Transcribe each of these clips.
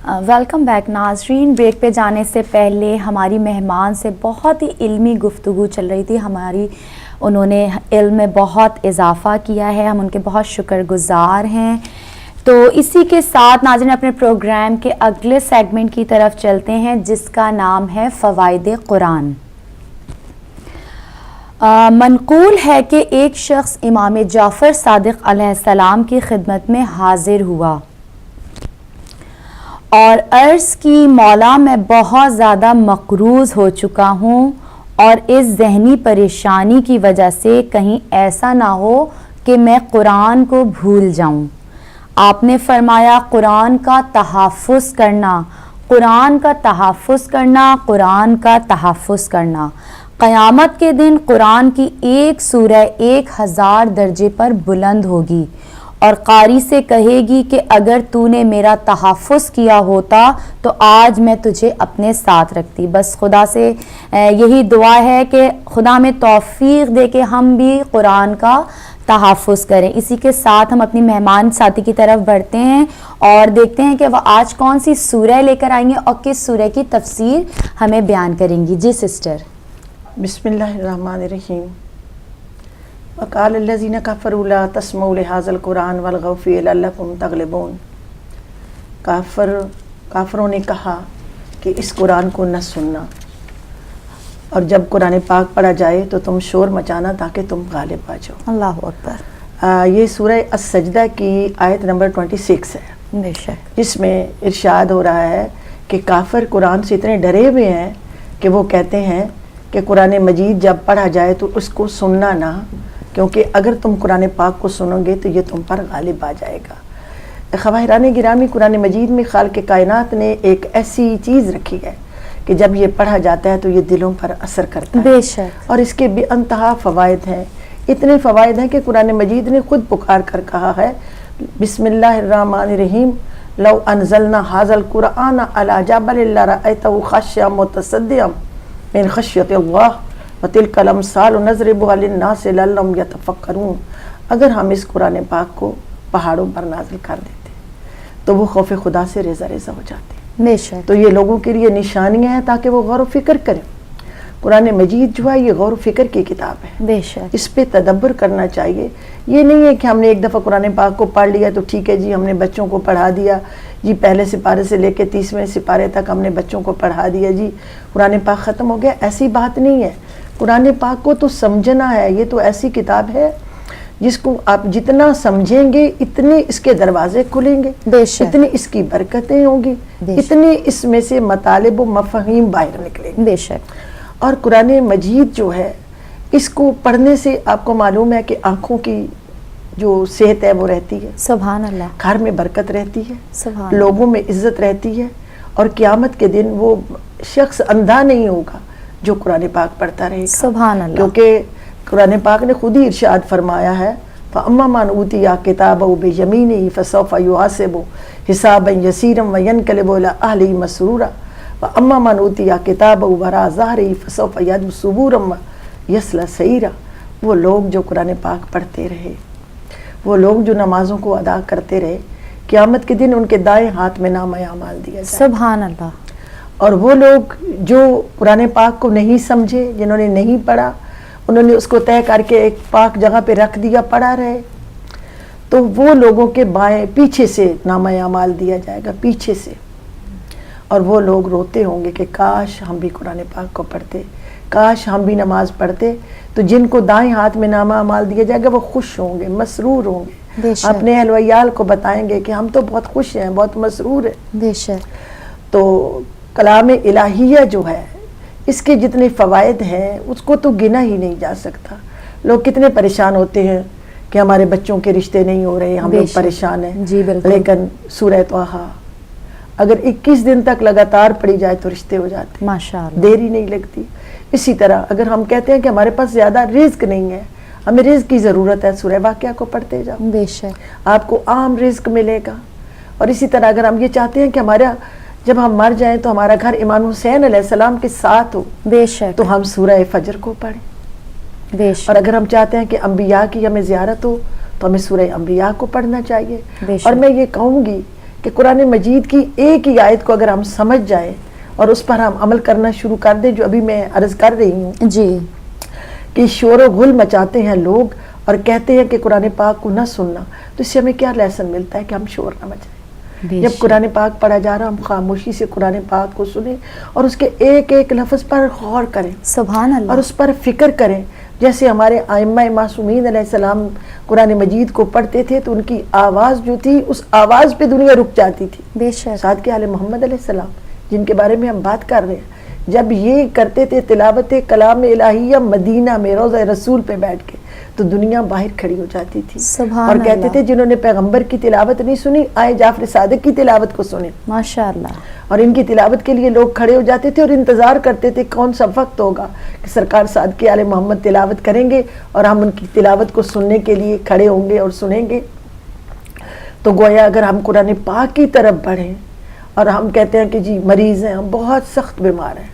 Welcome back ناظرین. Break پہ جانے سے پہلے ہماری مہمان سے بہت ہی علمی گفتگو چل رہی تھی. انہوں نے علم میں بہت اضافہ کیا ہے, ہم ان کے بہت شکر گزار ہیں. تو اسی کے ساتھ ناظرین اپنے پروگرام کے اگلے سیگمنٹ کی طرف چلتے ہیں جس کا نام ہے فوائد قرآن. منقول ہے کہ ایک شخص امام جعفر صادق علیہ السلام کی خدمت میں حاضر ہوا اور عرض کی, مولا میں بہت زیادہ مقروض ہو چکا ہوں اور اس ذہنی پریشانی کی وجہ سے کہیں ایسا نہ ہو کہ میں قرآن کو بھول جاؤں. آپ نے فرمایا قرآن کا تحفظ کرنا, قرآن کا تحفظ کرنا, قرآن کا تحفظ کرنا. قیامت کے دن قرآن کی ایک سورہ 1000 درجے پر بلند ہوگی اور قاری سے کہے گی کہ اگر تو نے میرا تحفظ کیا ہوتا تو آج میں تجھے اپنے ساتھ رکھتی. بس خدا سے یہی دعا ہے کہ خدا ہمیں توفیق دے کہ ہم بھی قرآن کا تحفظ کریں. اسی کے ساتھ ہم اپنی مہمان ساتھی کی طرف بڑھتے ہیں اور دیکھتے ہیں کہ وہ آج کون سی سورہ لے کر آئیں گے اور کس سورہ کی تفسیر ہمیں بیان کریں گی. جی سسٹر. بسم اللہ الرحمن الرحیم. وقال الذین کفروا لا تسمعوا لهذا القرآن والغوا فیہ لعلکم تغلبون. کافروں نے کہا کہ اس قرآن کو نہ سننا اور جب قرآن پاک پڑھا جائے تو تم شور مچانا تاکہ تم غالب آ جاؤ. اللہ اکبر. یہ سورہ السجدہ کی آیت نمبر 26 ہے, بے شک, جس میں ارشاد ہو رہا ہے کہ کافر قرآن سے اتنے ڈرے ہوئے ہیں کہ وہ کہتے ہیں کہ قرآن مجید جب پڑھا جائے تو اس کو سننا نہ, کیونکہ اگر تم قرآن پاک کو سنو گے تو یہ تم پر غالب آ جائے گا. خواہران گرامی, قرآن مجید میں خالق کائنات نے ایک ایسی چیز رکھی ہے کہ جب یہ پڑھا جاتا ہے تو یہ دلوں پر اثر کرتا ہے. بے شک. اور اس کے بے انتہا فوائد ہیں. اتنے فوائد ہیں کہ قرآن مجید نے خود پکار کر کہا ہے بسم اللہ الرحمن الرحیم لو انزلنا هذا القرآن على جبل لرأيته خاشعا متصدعا من خشیت اللہ وتلک الامثال نضربها للناس لعلهم یتفکرون. اگر ہم اس قرآن پاک کو پہاڑوں پر نازل کر دیتے تو وہ خوف خدا سے ریزہ ریزہ ہو جاتے. بے شک. تو یہ لوگوں کے لیے نشانیاں ہیں تاکہ وہ غور و فکر کریں. قرآن مجید جو ہے یہ غور و فکر کی کتاب ہے. بے شک. اس پہ تدبر کرنا چاہیے. یہ نہیں ہے کہ ہم نے ایک دفعہ قرآن پاک کو پڑھ لیا تو ٹھیک ہے جی, ہم نے بچوں کو پڑھا دیا جی, پہلے سپارے سے لے کے 30ویں سپارے تک ہم نے بچوں کو پڑھا دیا جی, قرآن پاک ختم ہو گیا. ایسی بات نہیں ہے. قرآن پاک کو تو سمجھنا ہے. یہ تو ایسی کتاب ہے جس کو آپ جتنا سمجھیں گے اتنے اس کے دروازے کھلیں گے, اتنی اس کی برکتیں ہوں گی, اتنے اس میں سے مطالب و مفاہیم باہر نکلیں گے. بے شک. اور قرآن مجید جو ہے اس کو پڑھنے سے آپ کو معلوم ہے کہ آنکھوں کی جو صحت ہے وہ رہتی ہے. سبحان اللہ. گھر میں برکت رہتی ہے, سبحان لوگوں میں عزت رہتی ہے, اور قیامت کے دن وہ شخص اندھا نہیں ہوگا جو قرآن پاک پڑھتا رہے گا. سبحان اللہ. کیونکہ قرآن پاک نے خود ہی ارشاد فرمایا ہے فَأَمَّا مَنْ أُوتِيَ كِتَابَهُ بِيَمِينِهِ فَسَوْفَ يُحَاسَبُ حِسَابًا يَسِيرًا وَيَنْقَلِبُ إِلَىٰ أَهْلِهِ مَسْرُورًا وَأَمَّا مَنْ أُوتِيَ كِتَابَهُ وَرَاءَ ظَهْرِهِ فَسَوْفَ يَدْعُو ثُبُورًا وَيَصْلَىٰ سَعِيرًا. وہ لوگ جو قرآن پاک پڑھتے رہے, وہ لوگ جو نمازوں کو ادا کرتے رہے, قیامت کے دن ان کے دائیں ہاتھ میں نامہ اعمال دیا جائے. سبحان اللہ. اور وہ لوگ جو قرآن پاک کو نہیں سمجھے, جنہوں نے نہیں پڑھا, انہوں نے اس کو طے کر کے ایک پاک جگہ پہ رکھ دیا, پڑھا رہے, تو وہ لوگوں کے بائیں پیچھے سے نامہ اعمال دیا جائے گا, پیچھے سے. اور وہ لوگ روتے ہوں گے کہ کاش ہم بھی قرآن پاک کو پڑھتے, کاش ہم بھی نماز پڑھتے. تو جن کو دائیں ہاتھ میں نامہ اعمال دیا جائے گا وہ خوش ہوں گے, مسرور ہوں گے, اپنے اہل ویال کو بتائیں گے کہ ہم تو بہت خوش ہیں, بہت مسرور ہیں. بے شک. تو کلام الہیہ جو ہے اس کے جتنے فوائد ہیں اس کو تو گنا ہی نہیں جا سکتا. لوگ کتنے پریشان ہوتے ہیں کہ ہمارے بچوں کے رشتے نہیں ہو رہے, ہم لوگ پریشان ہیں. جی بالکل. لیکن سورہ طٰہٰ اگر 21 دن تک لگاتار پڑھی جائے تو رشتے ہو جاتے, ماشاءاللہ, دیر ہی نہیں لگتی. اسی طرح اگر ہم کہتے ہیں کہ ہمارے پاس زیادہ رزق نہیں ہے, ہمیں رزق کی ضرورت ہے, سورہ واقعہ کو پڑھتے جاؤ, بے شک, آپ کو عام رزق ملے گا. اور اسی طرح اگر ہم یہ چاہتے ہیں کہ ہمارا جب ہم مر جائیں تو ہمارا گھر امام حسین علیہ السلام کے ساتھ ہو, بے شک, تو ہم سورہ فجر کو پڑھیں. بے شک. اور اگر ہم چاہتے ہیں کہ انبیاء کی ہمیں زیارت ہو تو ہمیں سورہ انبیاء کو پڑھنا چاہیے. اور میں یہ کہوں گی کہ قرآن مجید کی ایک ہی آیت کو اگر ہم سمجھ جائیں اور اس پر ہم عمل کرنا شروع کر دیں، جو ابھی میں عرض کر رہی ہوں جی کہ شور و غل مچاتے ہیں لوگ اور کہتے ہیں کہ قرآن پاک کو نہ سننا، تو اس سے ہمیں کیا لیسن ملتا ہے کہ ہم شور نہ مچائیں۔ بے جب شک۔ قرآن پاک پڑھا جا رہا ہم خاموشی سے قرآن پاک کو سنیں اور اس کے ایک ایک لفظ پر غور کریں سبحان اللہ۔ اور اس پر فکر کریں۔ جیسے ہمارے ائمہ معصومین علیہ السلام قرآن مجید کو پڑھتے تھے تو ان کی آواز جو تھی اس آواز پہ دنیا رک جاتی تھی۔ بے شک۔ صادق آل محمد علیہ السلام جن کے بارے میں ہم بات کر رہے ہیں، جب یہ کرتے تھے تلاوت کلام الہیہ مدینہ میں روضہ رسول پہ بیٹھ کے، تو دنیا باہر کھڑی ہو جاتی تھی سبحان اور کہتے اللہ۔ تھے جنہوں نے پیغمبر کی تلاوت نہیں سنی آئے جعفر صادق کی تلاوت کو سنیں، ماشاء اللہ۔ اور ان کی تلاوت کے لیے لوگ کھڑے ہو جاتے تھے اور انتظار کرتے تھے کون سا وقت ہوگا کہ سرکار صادق آل محمد تلاوت کریں گے اور ہم ان کی تلاوت کو سننے کے لیے کھڑے ہوں گے اور سنیں گے۔ تو گویا اگر ہم قرآن پاک کی طرف بڑھیں اور ہم کہتے ہیں کہ جی مریض ہیں، ہم بہت سخت بیمار ہیں،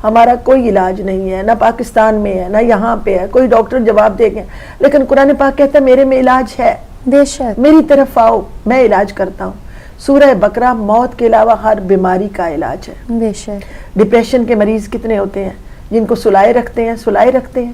ہمارا کوئی علاج نہیں ہے، نہ پاکستان میں ہے نہ یہاں پہ ہے، کوئی ڈاکٹر جواب دے گے، لیکن قرآن پاک کہتا ہے میرے میں علاج ہے، بے شک۔ میری طرف آؤ میں علاج کرتا ہوں۔ سورہ بقرہ موت کے علاوہ ہر بیماری کا علاج ہے۔ بے شک۔ ڈپریشن کے مریض کتنے ہوتے ہیں جن کو سلائے رکھتے ہیں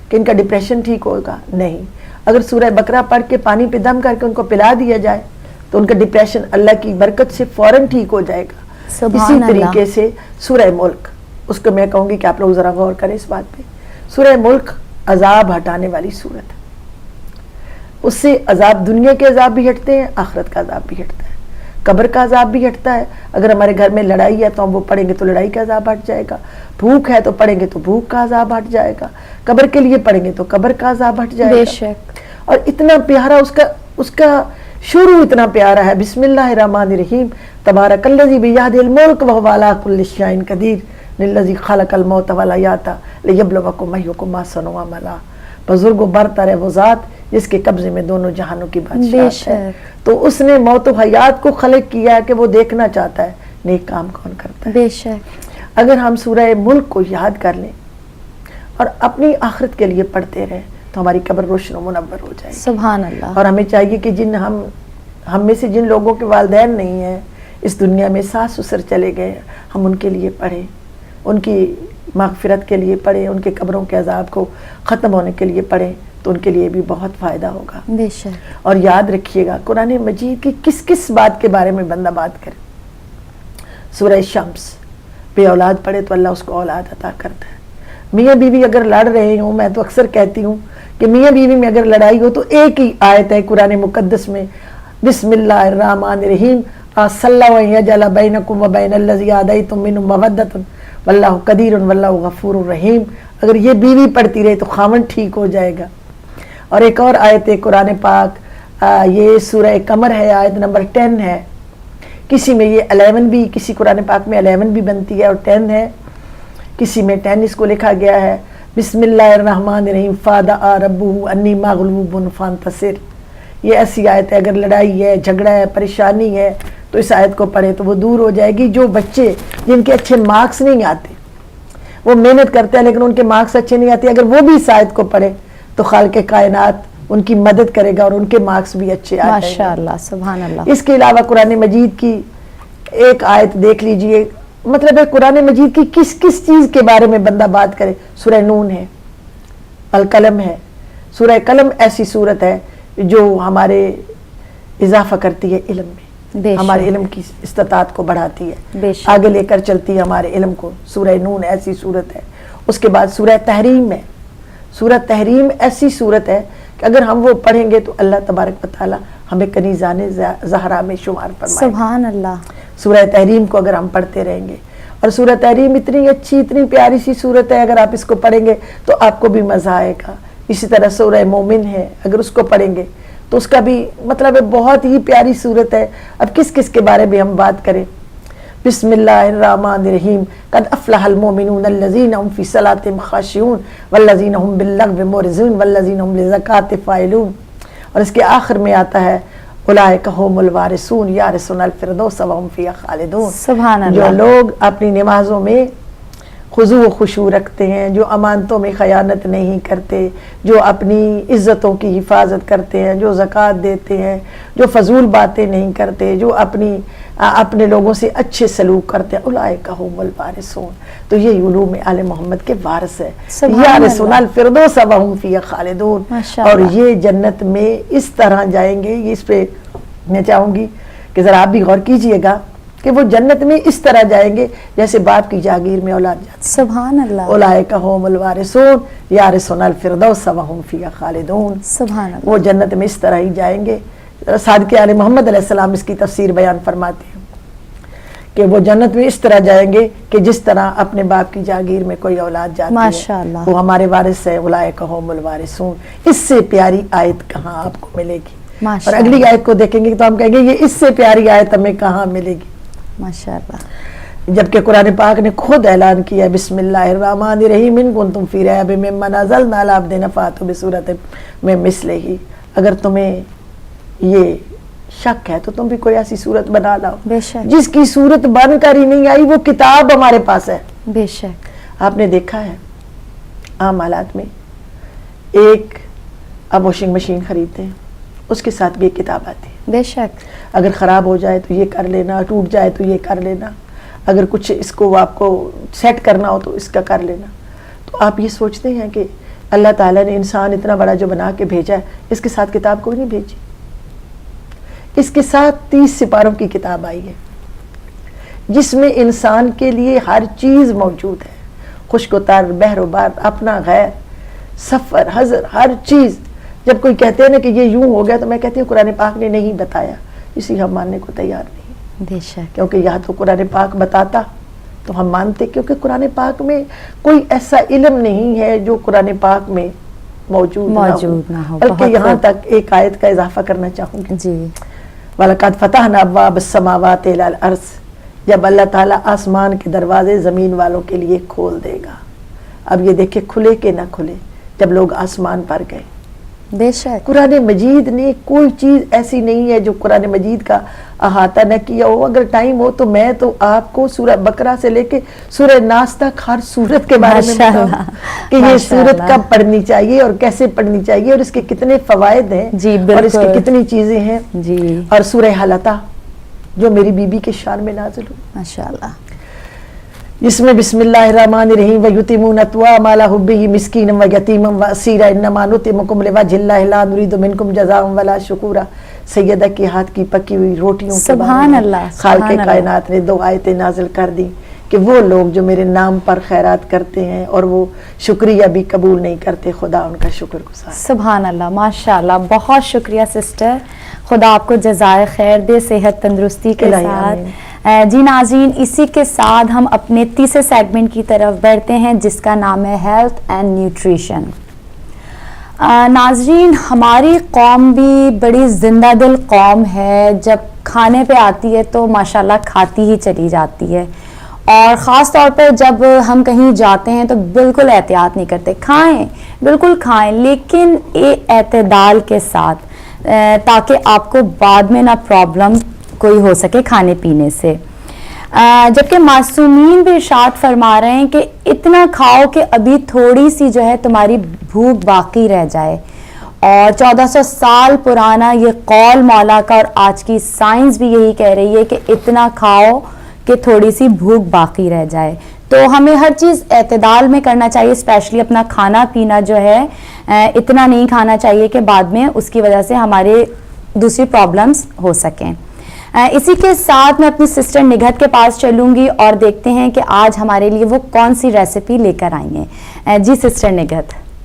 کہ ان کا ڈپریشن ٹھیک ہوگا؟ نہیں۔ اگر سورہ بقرہ پڑھ کے پانی پہ دم کر کے ان کو پلا دیا جائے تو ان کا ڈپریشن اللہ کی برکت سے فوراً ٹھیک ہو جائے گا۔ سبحان اسی اللہ۔ طریقے سے سورہ ملک، اس کو میں کہوں گی کہ آپ لوگ ذرا غور کریں اس بات پہ۔ سورہ ملک عذاب ہٹانے والی سورت ہے، اس سے عذاب دنیا کے عذاب بھی ہٹتے ہیں، آخرت کا عذاب بھی ہٹتا ہے، قبر کا عذاب بھی ہٹتا ہے۔ اگر ہمارے گھر میں لڑائی ہے تو ہم وہ پڑھیں گے تو لڑائی کا عذاب ہٹ جائے گا، بھوک ہے تو پڑھیں گے تو بھوک کا عذاب ہٹ جائے گا، قبر کے لیے پڑھیں گے تو قبر کا عذاب ہٹ جائے بے گا۔ شک۔ اور اتنا پیارا اس کا شروع اتنا پیارا ہے، بسم اللہ الرحمن الرحیم، تبارک الذی بیدہ الملک وہو علی کل شیء قدیر للذی خلق الموت والحیاۃ لیبلوکم ایکم احسن عملا۔ بزرگ و برتر ہے وہ ذات جس کے قبضے میں دونوں جہانوں کی بادشاہت ہے، تو اس نے موت و حیات کو خلق کیا ہے کہ وہ دیکھنا چاہتا ہے نیک کام کون کرتا ہے۔ بے شک۔ اگر ہم سورہ ملک کو یاد کر لیں اور اپنی آخرت کے لیے پڑھتے رہیں تو ہماری قبر روشن و منور ہو جائے گی۔ سبحان اللہ۔ اور ہمیں چاہیے کہ ہم میں سے جن لوگوں کے والدین نہیں ہیں اس دنیا میں، ساس سسر چلے گئے، ہم ان کے لیے پڑھیں، ان کی مغفرت کے لیے پڑھیں، ان کے قبروں کے عذاب کو ختم ہونے کے لیے پڑھیں تو ان کے لیے بھی بہت فائدہ ہوگا۔ بے شک۔ اور یاد رکھیے گا قرآن مجید کی کس کس بات کے بارے میں بندہ بات کرے۔ سورہ شمس، بے اولاد پڑھے تو اللہ اس کو اولاد عطا کرتا ہے۔ میاں بیوی اگر لڑ رہے ہوں، میں تو اکثر کہتی ہوں کہ میاں بیوی میں اگر لڑائی ہو تو ایک ہی آیت ہے قرآن مقدس میں، بسم اللہ الرحمن الرحیم، صلی اللہ یجعل بینکم وبین الذی عادیتم منہ مودۃ واللہ قدیر واللہ غفور الرحیم۔ اگر یہ بیوی پڑھتی رہے تو خاوند ٹھیک ہو جائے گا۔ اور ایک اور آیت ہے قرآن پاک، یہ سورہ قمر ہے، آیت نمبر 10 ہے، کسی میں یہ 11 بھی، کسی قرآن پاک میں 11 بھی بنتی ہے اور 10 ہے، کسی میں 10 اس کو لکھا گیا ہے۔ بسم اللہ الرحمن الرحیم، فادعا ربہ انی مغلوب فانتصر۔ یہ ایسی آیت ہے اگر لڑائی ہے، جھگڑا ہے، پریشانی ہے تو اس آیت کو پڑھے تو وہ دور ہو جائے گی۔ جو بچے جن کے اچھے مارکس نہیں آتے، وہ محنت کرتے ہیں لیکن ان کے مارکس اچھے نہیں آتے، اگر وہ بھی اس آیت کو پڑھے تو خالق کائنات ان کی مدد کرے گا اور ان کے مارکس بھی اچھے آ جائیں گے۔ ماشاء اللہ، سبحان اللہ۔ اس کے علاوہ قرآن مجید کی ایک آیت دیکھ لیجئے، مطلب ہے قرآن مجید کی کس کس چیز کے بارے میں بندہ بات کرے۔ سورہ نون ہے، القلم ہے۔ سورہ قلم ایسی سورت ہے جو ہمارے اضافہ کرتی ہے علم میں، ہمارے علم کی استطاعت کو بڑھاتی ہے، آگے لے کر چلتی ہے ہمارے علم کو۔ سورہ نون ایسی سورت ہے۔ اس کے بعد سورہ تحریم ہے۔ سورہ تحریم ایسی سورت ہے کہ اگر ہم وہ پڑھیں گے تو اللہ تبارک و تعالی ہمیں کنیزان زہرا میں شمار فرمائے۔ سبحان اللہ۔ سورہ تحریم کو اگر ہم پڑھتے رہیں گے، اور سورہ تحریم اتنی اچھی اتنی پیاری سی سورت ہے، اگر آپ اس کو پڑھیں گے تو آپ کو بھی مزہ آئے گا۔ اسی طرح سورہ مومن ہے، اگر اس کو پڑھیں گے تو اس کا بھی مطلب ہے بہت ہی پیاری سورت ہے۔ اب کس کس کے بارے میں ہم بات کریں۔ بسم اللہ الرحمن الرحیم، قد افلح المؤمنون الذین هم فی صلاتهم خاشعون والذین هم باللغو معرضون والذین هم للزکاۃ فاعلون۔ اور اس کے آخر میں آتا ہے اولئک هم الوارثون یرثون الفردوس وهم فیہا خالدون۔ سبحان اللہ۔ جو لوگ اپنی نمازوں میں خضوع و خشوع رکھتے ہیں، جو امانتوں میں خیانت نہیں کرتے، جو اپنی عزتوں کی حفاظت کرتے ہیں، جو زکوٰۃ دیتے ہیں، جو فضول باتیں نہیں کرتے، جو اپنے لوگوں سے اچھے سلوک کرتے ہیں، اولئک هم الوارثون. تو یہ علوم آل محمد کے وارث ہے. یارثون الفردوس وهم فیہا خالدون. اور یہ جنت میں اس طرح جائیں گے. اس پہ میں چاہوں گی کہ ذرا آپ بھی غور کیجئے گا کہ وہ جنت میں اس طرح جائیں گے جیسے باپ کی جاگیر میں اولاد جاتی. سبحان اللہ. اولئک هم الوارثون یارثون الفردوس وهم فیہا خالدون. سبحان اللہ. وہ جنت میں اس طرح ہی جائیں گے. صادق آل محمد علیہ السلام اس کی تفسیر بیان فرماتے ہیں کہ وہ جنت میں اس طرح جائیں گے کہ جس طرح اپنے باپ کی جاگیر میں کوئی اولاد جاتی ماشاءاللہ. ہے وہ ہمارے وارث ہے. اولئک هم الوارثون. اس سے پیاری آیت کہاں آپ کو ملے گی؟ اور اگلی آیت کو دیکھیں گے تو ہم کہیں گے یہ اس سے پیاری آیت ہمیں کہاں ملے گی؟ ماشاءاللہ. جبکہ قرآن پاک نے خود اعلان کیا بسم اللہ الرحمن الرحیم ان کنتم فی ریب مما نزلنا علی عبدنا فاتوا بسورۃ من مثلہ. اگر تمہیں یہ شک ہے تو تم بھی کوئی ایسی صورت بنا لاؤ. بے شک. جس کی صورت بن کر ہی نہیں آئی وہ کتاب ہمارے پاس ہے. بے شک. آپ نے دیکھا ہے عام حالات میں ایک آپ واشنگ مشین خریدتے ہیں اس کے ساتھ بھی ایک کتاب آتی ہے. بے شک. اگر خراب ہو جائے تو یہ کر لینا، ٹوٹ جائے تو یہ کر لینا، اگر کچھ اس کو آپ کو سیٹ کرنا ہو تو اس کا کر لینا. تو آپ یہ سوچتے ہیں کہ اللہ تعالیٰ نے انسان اتنا بڑا جو بنا کے بھیجا ہے اس کے ساتھ کتاب کوئی نہیں بھیجی. اس کے ساتھ 30 سپاروں کی کتاب آئی ہے جس میں انسان کے لیے ہر چیز موجود ہے. خشک و تر، بحر و بر، اپنا غیر، سفر، حضر، ہر چیز. جب کوئی کہتے ہیں نا کہ یہ یوں ہو گیا تو میں کہتی ہوں قرآن پاک نے نہیں بتایا، اسی ہم ماننے کو تیار نہیں. بے شک. کیونکہ یا تو قرآن پاک بتاتا تو ہم مانتے، کیونکہ قرآن پاک میں کوئی ایسا علم نہیں ہے جو قرآن پاک میں موجود نہ ہو. بلکہ یہاں تک ایک آیت کا اضافہ کرنا چاہوں گی جی. وَلَقَدْ فَتَحْنَا أَبْوَابَ السَّمَاوَاتِ إِلَى الْأَرْضِ. جب اللہ تعالیٰ آسمان کے دروازے زمین والوں کے لیے کھول دے گا. اب یہ دیکھیں کھلے کہ نہ کھلے جب لوگ آسمان پر گئے. بے شک. قرآن مجید نے کوئی چیز ایسی نہیں ہے جو قرآن مجید کا احاطہ نہ کیا ہو. اگر ٹائم ہو تو میں تو آپ کو سورہ بقرہ سے لے کے سورہ ناس تک ہر سورت کے بارے میں بتاؤں کہ یہ سورت کب پڑھنی چاہیے اور کیسے پڑھنی چاہیے اور اس کے کتنے فوائد ہیں جی اور اس کی کتنی چیزیں ہیں. جی. اور سورہ حلقہ جو میری بی بی کے شان میں نازل ہوئی ماشاءاللہ، جس میں بسم اللہ الرحمن الرحیم وَيُتِمُونَ الطَّعَامَ عَلَىٰ حُبِّهِ مِسْكِينًا وَيَتِيمًا وَأَسِيرًا إِنَّمَا نُطْعِمُكُمْ لِوَجْهِ اللَّهِ لَا نُرِيدُ مِنكُمْ جَزَاءً وَلَا شُكُورًا. سیدہ کے ہاتھ کی پکی ہوئی روٹیوں کے سبحان اللہ. خالق کائنات نے 2 آیتیں نازل کر دی کہ وہ لوگ جو میرے نام پر خیرات کرتے ہیں اور وہ شکریہ بھی قبول نہیں کرتے، خدا ان کا شکر گزار. سبحان اللہ. ماشاءاللہ. بہت شکریہ سسٹر. خدا آپ کو جزائے خیر دے صحت تندرستی کے ساتھ. جی ناظرین، اسی کے ساتھ ہم اپنے تیسرے سیگمنٹ کی طرف بڑھتے ہیں جس کا نام ہے ہیلتھ اینڈ نیوٹریشن. ناظرین، ہماری قوم بھی بڑی زندہ دل قوم ہے. جب کھانے پہ آتی ہے تو ماشاءاللہ کھاتی ہی چلی جاتی ہے، اور خاص طور پر جب ہم کہیں جاتے ہیں تو بالکل احتیاط نہیں کرتے. کھائیں، بالکل کھائیں، لیکن اعتدال کے ساتھ، تاکہ آپ کو بعد میں نہ پرابلم کوئی ہو سکے کھانے پینے سے. جبکہ معصومین بھی ارشاد فرما رہے ہیں کہ اتنا کھاؤ کہ ابھی تھوڑی سی جو ہے تمہاری بھوک باقی رہ جائے. اور 1400 سال پرانا یہ قول مولا کا، اور آج کی سائنس بھی یہی کہہ رہی ہے کہ اتنا کھاؤ کہ تھوڑی سی بھوک باقی رہ جائے. تو ہمیں ہر چیز اعتدال میں کرنا چاہیے، اسپیشلی اپنا کھانا پینا جو ہے اتنا نہیں کھانا چاہیے کہ بعد میں اس کی وجہ سے ہمارے دوسری پرابلمس ہو سکیں. اسی کے ساتھ میں اپنی سسٹر نگہت کے پاس چلوں گی اور دیکھتے ہیں کہ آج ہمارے لیے وہ کون سی ریسیپی لے کر آئی ہیں. جی سسٹر نگہت.